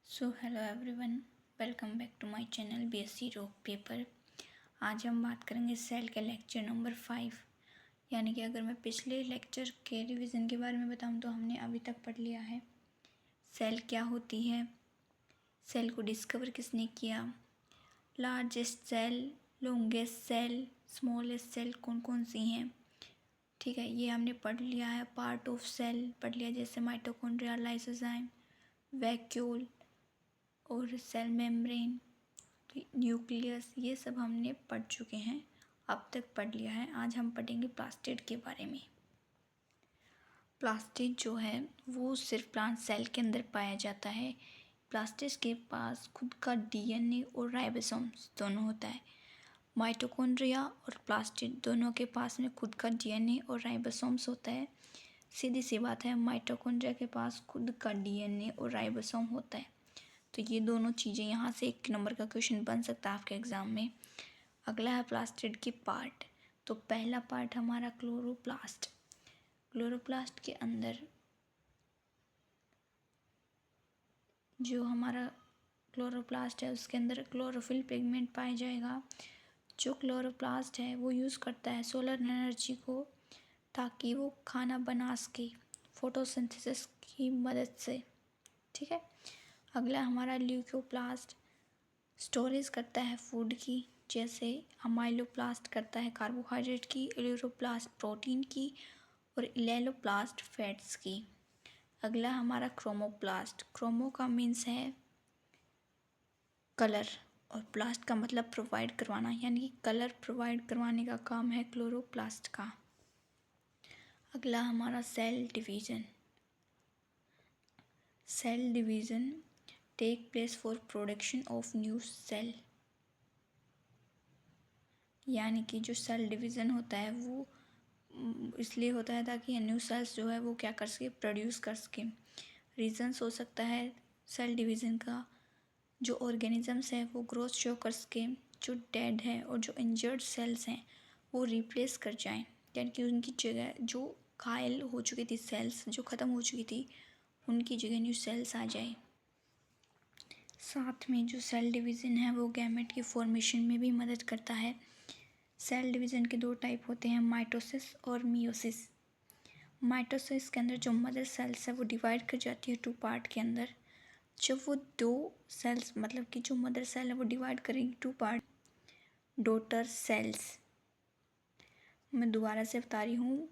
Hello everyone, welcome back to my channel BSc rock paper. आज हम बात करेंगे सेल के लेक्चर नंबर 5। यानी कि अगर मैं पिछले लेक्चर के रिवीजन के बारे में बताऊं तो हमने अभी तक पढ़ लिया है सेल क्या होती है, सेल को डिस्कवर किसने किया, largest cell, longest cell, smallest cell कौन कौन सी हैं। ठीक है, ये हमने पढ़ लिया है। पार्ट ऑफ सेल पढ़ लिया, जैसे माइटोकॉन्ड्रिया, लाइसोजाइम, वैक्यूल और सेल मेम्ब्रेन, न्यूक्लियस, ये सब हमने पढ़ चुके हैं, अब तक पढ़ लिया है। आज हम पढ़ेंगे प्लास्टिड के बारे में। प्लास्टिड जो है वो सिर्फ प्लांट सेल के अंदर पाया जाता है। प्लास्टिड के पास खुद का डीएनए और राइबोसोम्स दोनों होता है। माइटोकॉन्ड्रिया और प्लास्टिड दोनों के पास में खुद का डीएनए और राइबोसोम्स होता है। सीधी सी बात है, माइटोकॉन्ड्रिया के पास खुद का डीएनए और राइबोसोम होता है। तो ये दोनों चीज़ें यहाँ से 1 नंबर का क्वेश्चन बन सकता है आपके एग्ज़ाम में। अगला है प्लास्टिड की पार्ट। तो पहला पार्ट हमारा क्लोरोप्लास्ट। क्लोरोप्लास्ट के अंदर जो हमारा क्लोरोप्लास्ट है उसके अंदर क्लोरोफिल पिगमेंट पाया जाएगा। जो क्लोरोप्लास्ट है वो यूज़ करता है सोलर एनर्जी को, ताकि वो खाना बना सके फोटोसिंथेसिस की मदद से। ठीक है, अगला हमारा ल्यूकोप्लास्ट। स्टोरेज करता है फूड की, जैसे अमाइलोप्लास्ट करता है कार्बोहाइड्रेट की, एलोरोप्लास्ट प्रोटीन की और इलेलोप्लास्ट फैट्स की। अगला हमारा क्रोमोप्लास्ट। क्रोमो का मीन्स है कलर और प्लास्ट का मतलब प्रोवाइड करवाना, यानी कि कलर प्रोवाइड करवाने का काम है क्लोरोप्लास्ट का। अगला हमारा cell division. Cell division take place for production of new cell. यानी कि जो सेल डिवीज़न होता है वो इसलिए होता है ताकि न्यू सेल्स जो है वो क्या कर सके, प्रोड्यूस कर सके। रीजंस हो सकता है सेल डिवीज़न का, जो ऑर्गेनिजम्स है वो ग्रोथ शो कर सके, जो डेड है और जो इंजर्ड सेल्स हैं वो रिप्लेस कर जाएं, यानी कि उनकी जगह जो घायल हो चुकी थी सेल्स, जो ख़त्म हो चुकी थी, उनकी जगह न्यू सेल्स आ जाए। साथ में जो सेल डिवीज़न है वो गैमेट की फॉर्मेशन में भी मदद करता है। सेल डिवीज़न के 2 टाइप होते हैं, माइटोसिस और मियोसिस। माइटोसिस के अंदर जो मदर सेल्स है वो डिवाइड कर जाती है 2 पार्ट के अंदर। जब वो 2 सेल्स मतलब कि जो मदर सेल है वो डिवाइड करेगी 2 पार्ट, डॉटर सेल्स। मैं दोबारा से बता रही हूँ,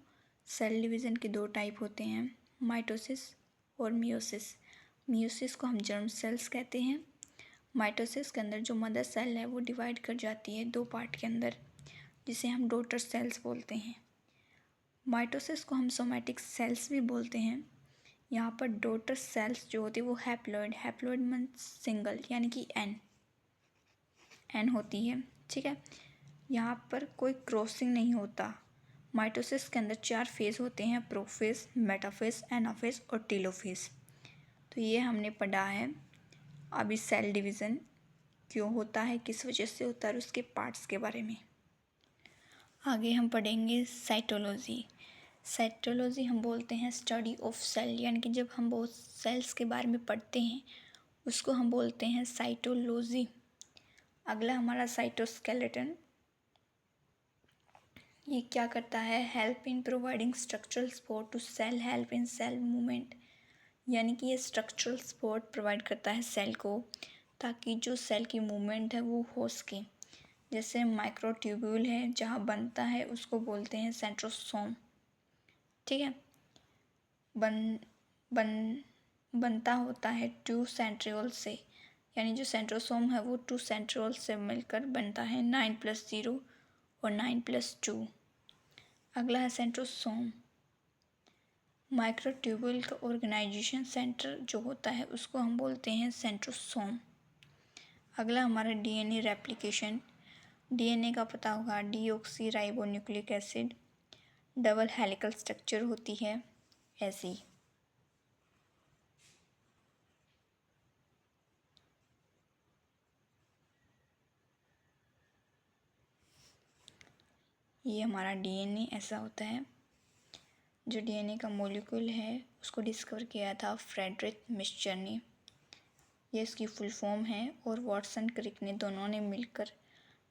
सेल डिवीज़न के 2 टाइप होते हैं, माइटोसिस और मियोसिस। मियोसिस को हम जर्म सेल्स कहते हैं। माइटोसिस के अंदर जो मदर सेल है वो डिवाइड कर जाती है 2 पार्ट के अंदर, जिसे हम डॉटर सेल्स बोलते हैं। माइटोसिस को हम सोमैटिक सेल्स भी बोलते हैं। यहाँ पर डॉटर सेल्स जो होती है वो हैप्लॉइड, हैप्लॉइड मीन्स सिंगल, यानी कि एन होती है। ठीक है, यहाँ पर कोई क्रॉसिंग नहीं होता। माइटोसिस के अंदर 4 फेज होते हैं, प्रोफेज, मेटाफेज, एनाफेज और टेलोफेज। तो ये हमने पढ़ा है। अभी सेल डिवीज़न क्यों होता है, किस वजह से होता है और उसके पार्ट्स के बारे में आगे हम पढ़ेंगे। साइटोलॉजी। साइटोलॉजी हम बोलते हैं स्टडी ऑफ सेल, यानी कि जब हम बहुत सेल्स के बारे में पढ़ते हैं उसको हम बोलते हैं साइटोलॉजी। अगला हमारा साइटोस्केलेटन। ये क्या करता है, help in providing structural support to cell, help in cell movement. यानी कि ये स्ट्रक्चरल सपोर्ट प्रोवाइड करता है सेल को, ताकि जो सेल की मूवमेंट है वो हो सके। जैसे माइक्रोट्यूब्यूल है जहाँ बनता है उसको बोलते हैं सेंट्रोसोम। ठीक है, बनता होता है 2 सेंट्रियोल से, यानी जो सेंट्रोसोम है वो 2 सेंट्रियोल से मिलकर बनता है, 9+0 और 9+2। अगला है सेंट्रोसोम। माइक्रोट्यूब्यूल का ऑर्गेनाइजेशन सेंटर जो होता है उसको हम बोलते हैं सेंट्रोसोम। अगला हमारा डीएनए रेप्लिकेशन। डीएनए का पता होगा, deoxy ribo nucleic acid, double helical structure होती है ऐसी। ये हमारा डीएनए ऐसा होता है। जो डीएनए का मॉलिक्यूल है उसको डिस्कवर किया था फ्रेडरिक मिस्चर ने। ये इसकी फुल फॉर्म है और वॉटसन क्रिक ने दोनों ने मिलकर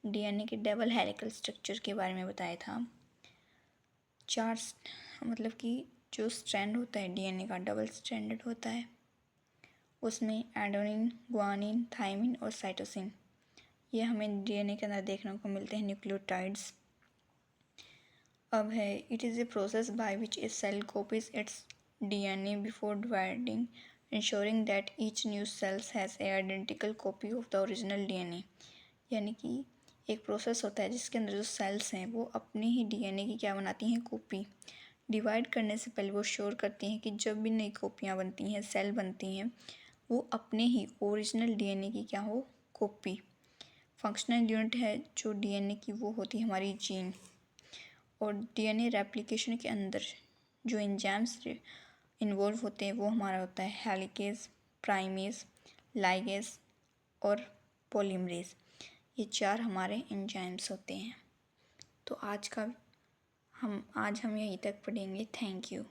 डीएनए के डबल हेलिकल स्ट्रक्चर के बारे में बताया था। मतलब कि जो स्ट्रैंड होता है डीएनए का डबल स्ट्रैंडेड होता है, उसमें एडेनिन, ग्वानिन, थाइमिन और साइटोसिन ये हमें डीएनए के अंदर देखने को मिलते हैं, न्यूक्लियोटाइड्स। अब है it is a process by which a cell copies its DNA before dividing, ensuring that each new cells has a identical copy of the original DNA. यानी कि एक प्रोसेस होता है जिसके अंदर जो सेल्स हैं वो अपने ही डीएनए की क्या बनाती हैं, कॉपी। डिवाइड करने से पहले वो श्योर करती हैं कि जब भी नई कॉपियाँ बनती हैं, सेल बनती हैं, वो अपने ही ओरिजिनल डीएनए की क्या हो, कॉपी। फंक्शनल यूनिट है जो डीएनए की वो होती है हमारी जीन। और डीएनए रेप्लिकेशन के अंदर जो एंजाइम्स इन्वॉल्व होते हैं वो हमारा होता है हेलिकेज, प्राइमेज, लाइगेज और पॉलीमरेज। ये 4 हमारे एंजाइम्स होते हैं। तो आज हम यहीं तक पढ़ेंगे। Thank you.